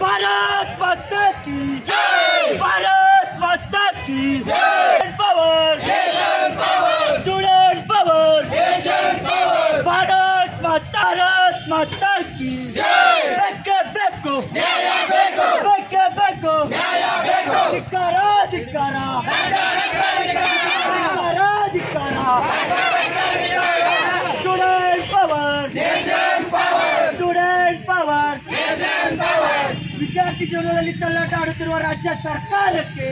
भारत माता की जय, भारत माता की जय, पावर स्टूडेंट पावर, भारत माता की जय, बेके बेको ಧಿಕ್ಕಾರ ಧಿಕ್ಕಾರ ಸ್ಟೂಡೆಂಟ್ ಪವರ್, ಸ್ಟೂಡೆಂಟ್ ಪವರ್, ವಿದ್ಯಾರ್ಥಿ ಜೀವನದಲ್ಲಿ ಚೆಲ್ಲಾಟ ಆಡುತ್ತಿರುವ ರಾಜ್ಯ ಸರ್ಕಾರಕ್ಕೆ,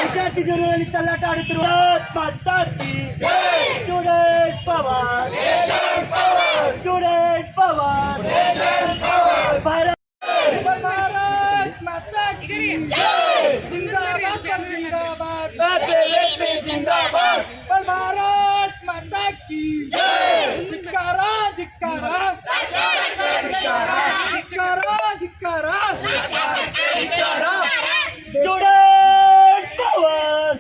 ವಿದ್ಯಾರ್ಥಿ ಜೀವನದಲ್ಲಿ ಚೆಲ್ಲಾಟ ಆಡುತ್ತಿರುವ ಮಾತಾ ಕಿ student power, student power, Bharat माता की जय, जिंदाबाद जिंदाबाद, जिंदाबाद, भारत माता की जय, धिक्कारा धिक्कारा धिक्कारा स्टूडेंट पावर,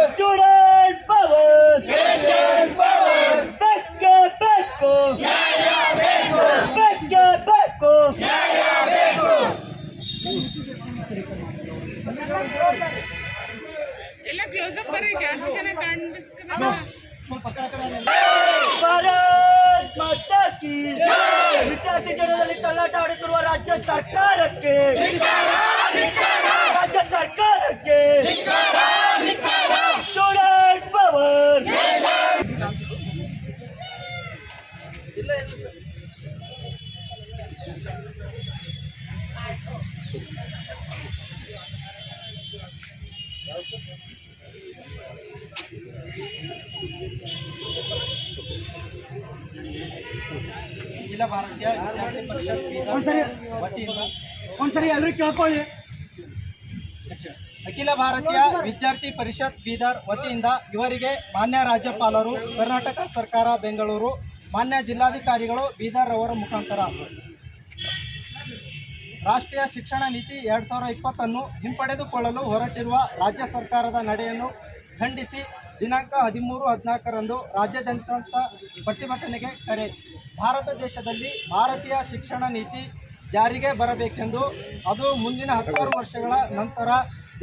स्टूडेंट पावर, बेके बेको ಎಲ್ಲ ಕ್ಲೋಸ್ ಅಪ್ ಬರ್ರಿ, ಜಾಸ್ತಿ ಜನ ಕಾಣಿಸ್ತಾರೆ. ಭಾರತ್ ಮಾತಾ ಕಿ ಜೈ, ವಿದ್ಯಾರ್ಥಿ ಜನರಲ್ಲಿ ಚೆಲ್ಲಾಟ ಆಡುತ್ತಿರುವ ರಾಜ್ಯ ಸರ್ಕಾರಕ್ಕೆ, ರಾಜ್ಯ ಸರ್ಕಾರಕ್ಕೆ ಸ್ಟೂಡೆಂಟ್ ಪವರ್. ಅಖಿಲ ಭಾರತೀಯ ವಿದ್ಯಾರ್ಥಿ ಪರಿಷತ್ ವತಿಯಿಂದ ಒಂದ್ಸರಿ ಎಲ್ಲರೂ ಕೇಳ್ಕೊಳ್ಳಿ. ಅಖಿಲ ಭಾರತೀಯ ವಿದ್ಯಾರ್ಥಿ ಪರಿಷತ್ ಬೀದರ್ ವತಿಯಿಂದ ಇವರಿಗೆ ಮಾನ್ಯ ರಾಜ್ಯಪಾಲರು, ಕರ್ನಾಟಕ ಸರ್ಕಾರ ಬೆಂಗಳೂರು, ಮಾನ್ಯ ಜಿಲ್ಲಾಧಿಕಾರಿಗಳು ಬೀದರ್ ಅವರ ಮುಖಾಂತರ ರಾಷ್ಟ್ರೀಯ ಶಿಕ್ಷಣ ನೀತಿ 2020 ಹಿಂಪಡೆದುಕೊಳ್ಳಲು ಹೊರಟಿರುವ ರಾಜ್ಯ ಸರ್ಕಾರದ ನಡೆಯನ್ನು ಖಂಡಿಸಿ ದಿನಾಂಕ 13-14 ರಾಜ್ಯಾದ್ಯಂತ ಪ್ರತಿಭಟನೆಗೆ ಕರೆ. ಭಾರತ ದೇಶದಲ್ಲಿ ಭಾರತೀಯ ಶಿಕ್ಷಣ ನೀತಿ ಜಾರಿಗೆ ಬರಬೇಕೆಂದು, ಅದು ಮುಂದಿನ 16 ವರ್ಷಗಳ ನಂತರ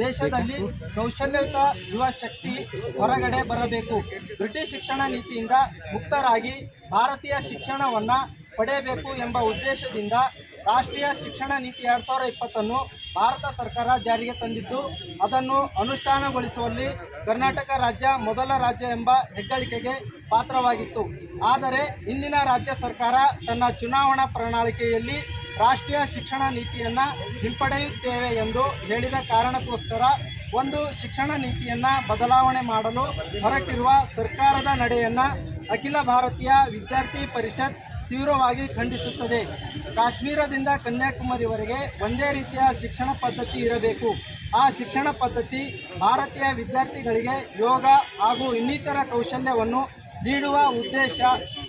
ದೇಶದಲ್ಲಿ ಕೌಶಲ್ಯಯುತ ಯುವ ಶಕ್ತಿ ಹೊರಗಡೆ ಬರಬೇಕು. ಬ್ರಿಟಿಷ್ ಶಿಕ್ಷಣ ನೀತಿಯಿಂದ ಮುಕ್ತರಾಗಿ ಭಾರತೀಯ ಶಿಕ್ಷಣವನ್ನು ಪಡೆಯಬೇಕು ಎಂಬ ಉದ್ದೇಶದಿಂದ ರಾಷ್ಟ್ರೀಯ ಶಿಕ್ಷಣ ನೀತಿ 2020 ಭಾರತ ಸರ್ಕಾರ ಜಾರಿಗೆ ತಂದಿದ್ದು, ಅದನ್ನು ಅನುಷ್ಠಾನಗೊಳಿಸುವಲ್ಲಿ ಕರ್ನಾಟಕ ರಾಜ್ಯ ಮೊದಲ ರಾಜ್ಯ ಎಂಬ ಹೆಗ್ಗಳಿಕೆಗೆ ಪಾತ್ರವಾಗಿತ್ತು. ಆದರೆ ಇಂದಿನ ರಾಜ್ಯ ಸರ್ಕಾರ ತನ್ನ ಚುನಾವಣಾ ಪ್ರಣಾಳಿಕೆಯಲ್ಲಿ ರಾಷ್ಟ್ರೀಯ ಶಿಕ್ಷಣ ನೀತಿಯನ್ನು ಹಿಂಪಡೆಯುತ್ತೇವೆ ಎಂದು ಹೇಳಿದ ಕಾರಣಕ್ಕೋಸ್ಕರ ಒಂದು ಶಿಕ್ಷಣ ನೀತಿಯನ್ನು ಬದಲಾವಣೆ ಮಾಡಲು ಹೊರಟಿರುವ ಸರ್ಕಾರದ ನಡೆಯನ್ನು ಅಖಿಲ ಭಾರತೀಯ ವಿದ್ಯಾರ್ಥಿ ಪರಿಷತ್ ತೀವ್ರವಾಗಿ ಖಂಡಿಸುತ್ತದೆ. ಕಾಶ್ಮೀರದಿಂದ ಕನ್ಯಾಕುಮಾರಿವರೆಗೆ ಒಂದೇ ರೀತಿಯ ಶಿಕ್ಷಣ ಪದ್ಧತಿ ಇರಬೇಕು. ಆ ಶಿಕ್ಷಣ ಪದ್ಧತಿ ಭಾರತೀಯ ವಿದ್ಯಾರ್ಥಿಗಳಿಗೆ ಯೋಗ ಹಾಗೂ ಇನ್ನಿತರ ಕೌಶಲ್ಯವನ್ನು ನೀಡುವ ಉದ್ದೇಶ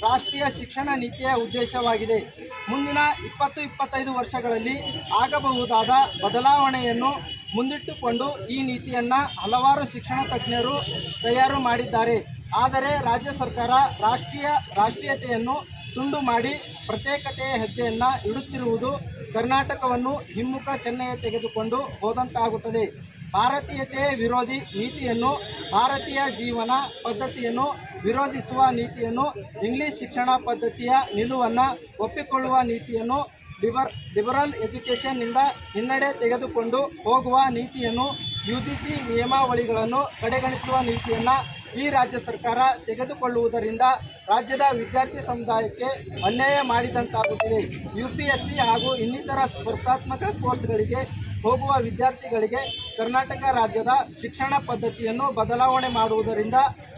ರಾಷ್ಟ್ರೀಯ ಶಿಕ್ಷಣ ನೀತಿಯ ಉದ್ದೇಶವಾಗಿದೆ. ಮುಂದಿನ 20-25 ವರ್ಷಗಳಲ್ಲಿ ಆಗಬಹುದಾದ ಬದಲಾವಣೆಯನ್ನು ಮುಂದಿಟ್ಟುಕೊಂಡು ಈ ನೀತಿಯನ್ನು ಹಲವಾರು ಶಿಕ್ಷಣ ತಜ್ಞರು ತಯಾರು ಮಾಡಿದ್ದಾರೆ. ಆದರೆ ರಾಜ್ಯ ಸರ್ಕಾರ ರಾಷ್ಟ್ರೀಯತೆಯನ್ನು ತುಂಡು ಮಾಡಿ ಪ್ರತ್ಯೇಕತೆಯ ಹೆಜ್ಜೆಯನ್ನು ಇಡುತ್ತಿರುವುದು ಕರ್ನಾಟಕವನ್ನು ಹಿಮ್ಮುಖ ಚೆನ್ನಯ ತೆಗೆದುಕೊಂಡು ಹೋದಂತಾಗುತ್ತದೆ. ಭಾರತೀಯತೆ ವಿರೋಧಿ ನೀತಿಯನ್ನು, ಭಾರತೀಯ ಜೀವನ ಪದ್ಧತಿಯನ್ನು ವಿರೋಧಿಸುವ ನೀತಿಯನ್ನು, ಇಂಗ್ಲಿಷ್ ಶಿಕ್ಷಣ ಪದ್ಧತಿಯ ನಿಲುವನ್ನು ಒಪ್ಪಿಕೊಳ್ಳುವ ನೀತಿಯನ್ನು, ಲಿಬರಲ್ ಎಜುಕೇಷನ್ನಿಂದ ಹಿನ್ನಡೆ ತೆಗೆದುಕೊಂಡು ಹೋಗುವ ನೀತಿಯನ್ನು, UGC ನಿಯಮಾವಳಿಗಳನ್ನು ಕಡೆಗಣಿಸುವ ನೀತಿಯನ್ನು ಈ ರಾಜ್ಯ ಸರ್ಕಾರ ತೆಗೆದುಕೊಳ್ಳುವುದರಿಂದ ರಾಜ್ಯದ ವಿದ್ಯಾರ್ಥಿ ಸಮುದಾಯಕ್ಕೆ ಅನ್ಯಾಯ ಮಾಡಿದಂತಾಗುತ್ತಿದೆ. UPSC ಹಾಗೂ ಇನ್ನಿತರ ಸ್ಪರ್ಧಾತ್ಮಕ ಕೋರ್ಸ್ಗಳಿಗೆ ಹೋಗುವ ವಿದ್ಯಾರ್ಥಿಗಳಿಗೆ ಕರ್ನಾಟಕ ರಾಜ್ಯದ ಶಿಕ್ಷಣ ಪದ್ಧತಿಯನ್ನು ಬದಲಾವಣೆ ಮಾಡುವುದರಿಂದ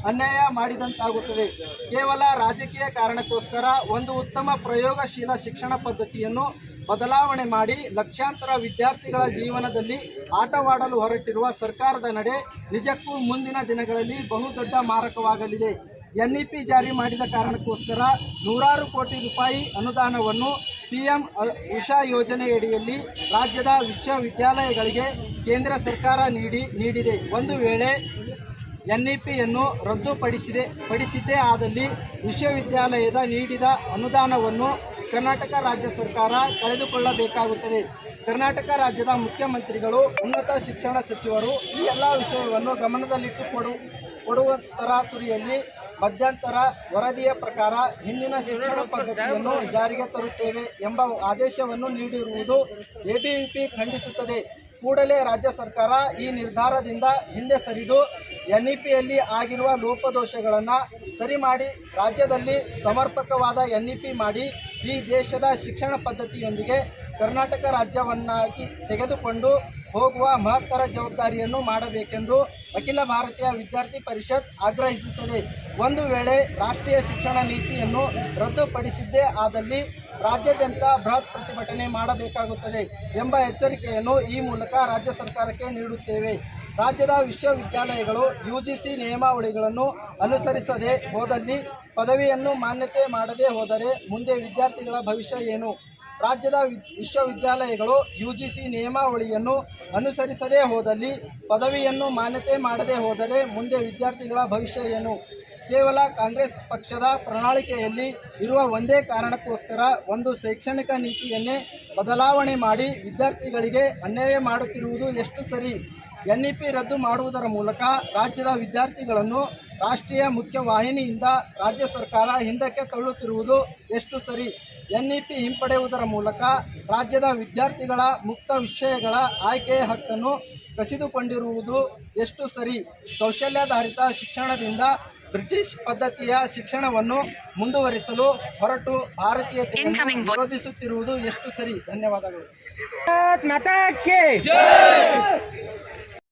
ಅನ್ಯಾಯ ಮಾಡಿದಂತಾಗುತ್ತದೆ. ಕೇವಲ ರಾಜಕೀಯ ಕಾರಣಕ್ಕೋಸ್ಕರ ಒಂದು ಉತ್ತಮ ಪ್ರಯೋಗಶೀಲ ಶಿಕ್ಷಣ ಪದ್ಧತಿಯನ್ನು ಬದಲಾವಣೆ ಮಾಡಿ ಲಕ್ಷಾಂತರ ವಿದ್ಯಾರ್ಥಿಗಳ ಜೀವನದಲ್ಲಿ ಆಟವಾಡಲು ಹೊರಟಿರುವ ಸರ್ಕಾರದ ನಡೆ ನಿಜಕ್ಕೂ ಮುಂದಿನ ದಿನಗಳಲ್ಲಿ ಬಹುದೊಡ್ಡ ಮಾರಕವಾಗಲಿದೆ. NEP ಜಾರಿ ಮಾಡಿದ ಕಾರಣಕ್ಕೋಸ್ಕರ ನೂರಾರು ಕೋಟಿ ರೂಪಾಯಿ ಅನುದಾನವನ್ನು PM ಉಷಾ ಯೋಜನೆಯಡಿಯಲ್ಲಿ ರಾಜ್ಯದ ವಿಶ್ವವಿದ್ಯಾಲಯಗಳಿಗೆ ಕೇಂದ್ರ ಸರ್ಕಾರ ನೀಡಿದೆ. ಒಂದು ವೇಳೆ NEPಯನ್ನು ರದ್ದುಪಡಿಸಿದ್ದೇ ಆದಲ್ಲಿ ವಿಶ್ವವಿದ್ಯಾಲಯದ ನೀಡಿದ ಅನುದಾನವನ್ನು ಕರ್ನಾಟಕ ರಾಜ್ಯ ಸರ್ಕಾರ ಕಳೆದುಕೊಳ್ಳಬೇಕಾಗುತ್ತದೆ. ಕರ್ನಾಟಕ ರಾಜ್ಯದ ಮುಖ್ಯಮಂತ್ರಿಗಳು, ಉನ್ನತ ಶಿಕ್ಷಣ ಸಚಿವರು ಈ ಎಲ್ಲ ವಿಷಯವನ್ನು ಗಮನದಲ್ಲಿಟ್ಟುಕೊಡುವ ತರಾತುರಿಯಲ್ಲಿ ಮಧ್ಯಂತರ ವರದಿಯ ಪ್ರಕಾರ ಹಿಂದಿನ ಶಿಕ್ಷಣ ಪದ್ಧತಿಯನ್ನು ಜಾರಿಗೆ ತರುತ್ತೇವೆ ಎಂಬ ಆದೇಶವನ್ನು ನೀಡಿರುವುದು ABVP ಖಂಡಿಸುತ್ತದೆ. ಕೂಡಲೇ ರಾಜ್ಯ ಸರ್ಕಾರ ಈ ನಿರ್ಧಾರದಿಂದ ಹಿಂದೆ ಸರಿದು NEPಯಲ್ಲಿ ಆಗಿರುವ ಲೋಪದೋಷಗಳನ್ನು ಸರಿ ಮಾಡಿ ರಾಜ್ಯದಲ್ಲಿ ಸಮರ್ಪಕವಾದ NEP ಮಾಡಿ ಈ ದೇಶದ ಶಿಕ್ಷಣ ಪದ್ಧತಿಯೊಂದಿಗೆ ಕರ್ನಾಟಕ ರಾಜ್ಯವನ್ನಾಗಿ ತೆಗೆದುಕೊಂಡು ಹೋಗುವ ಮಹತ್ತರ ಜವಾಬ್ದಾರಿಯನ್ನು ಮಾಡಬೇಕೆಂದು ಅಖಿಲ ಭಾರತೀಯ ವಿದ್ಯಾರ್ಥಿ ಪರಿಷತ್ ಆಗ್ರಹಿಸುತ್ತದೆ. ಒಂದು ವೇಳೆ ರಾಷ್ಟ್ರೀಯ ಶಿಕ್ಷಣ ನೀತಿಯನ್ನು ರದ್ದುಪಡಿಸಿದ್ದೇ ಆದಲ್ಲಿ ರಾಜ್ಯಾದ್ಯಂತ ಬೃಹತ್ ಪ್ರತಿಭಟನೆ ಮಾಡಬೇಕಾಗುತ್ತದೆ ಎಂಬ ಎಚ್ಚರಿಕೆಯನ್ನು ಈ ಮೂಲಕ ರಾಜ್ಯ ಸರ್ಕಾರಕ್ಕೆ ನೀಡುತ್ತೇವೆ. ರಾಜ್ಯದ ವಿಶ್ವವಿದ್ಯಾಲಯಗಳು UGC ನಿಯಮಾವಳಿಗಳನ್ನು ಅನುಸರಿಸದೆ ಹೋದಲ್ಲಿ, ಪದವಿಯನ್ನು ಮಾನ್ಯತೆ ಮಾಡದೆ ಹೋದರೆ ಮುಂದೆ ವಿದ್ಯಾರ್ಥಿಗಳ ಭವಿಷ್ಯ ಏನು? ರಾಜ್ಯದ ವಿಶ್ವವಿದ್ಯಾಲಯಗಳು UGC ನಿಯಮಾವಳಿಯನ್ನು ಅನುಸರಿಸದೇ ಹೋದಲ್ಲಿ, ಪದವಿಯನ್ನು ಮಾನ್ಯತೆ ಮಾಡದೆ ಹೋದರೆ ಮುಂದೆ ವಿದ್ಯಾರ್ಥಿಗಳ ಭವಿಷ್ಯ ಏನು? ಕೇವಲ ಕಾಂಗ್ರೆಸ್ ಪಕ್ಷದ ಪ್ರಣಾಳಿಕೆಯಲ್ಲಿ ಇರುವ ಒಂದೇ ಕಾರಣಕ್ಕೋಸ್ಕರ ಒಂದು ಶೈಕ್ಷಣಿಕ ನೀತಿಯನ್ನೇ ಬದಲಾವಣೆ ಮಾಡಿ ವಿದ್ಯಾರ್ಥಿಗಳಿಗೆ ಅನ್ಯಾಯ ಮಾಡುತ್ತಿರುವುದು ಎಷ್ಟು ಸರಿ? NEP ರದ್ದು ಮಾಡುವುದರ ಮೂಲಕ ರಾಜ್ಯದ ವಿದ್ಯಾರ್ಥಿಗಳನ್ನು ರಾಷ್ಟ್ರೀಯ ಮುಖ್ಯವಾಹಿನಿಯಿಂದ ರಾಜ್ಯ ಸರ್ಕಾರ ಹಿಂದಕ್ಕೆ ತಳ್ಳುತ್ತಿರುವುದು ಎಷ್ಟು ಸರಿ? NEP ಹಿಂಪಡೆಯುವುದರ ಮೂಲಕ ರಾಜ್ಯದ ವಿದ್ಯಾರ್ಥಿಗಳ ಮುಕ್ತ ವಿಷಯಗಳ ಆಯ್ಕೆಯ ಹಕ್ಕನ್ನು ಕಸಿದುಕೊಂಡಿರುವುದು ಎಷ್ಟು ಸರಿ? ಕೌಶಲ್ಯಾಧಾರಿತ ಶಿಕ್ಷಣದಿಂದ ಬ್ರಿಟಿಷ್ ಪದ್ಧತಿಯ ಶಿಕ್ಷಣವನ್ನು ಮುಂದುವರಿಸಲು ಹೊರಟು ಭಾರತೀಯತೆಯನ್ನು ವಿರೋಧಿಸುತ್ತಿರುವುದು ಎಷ್ಟು ಸರಿ? ಧನ್ಯವಾದಗಳು.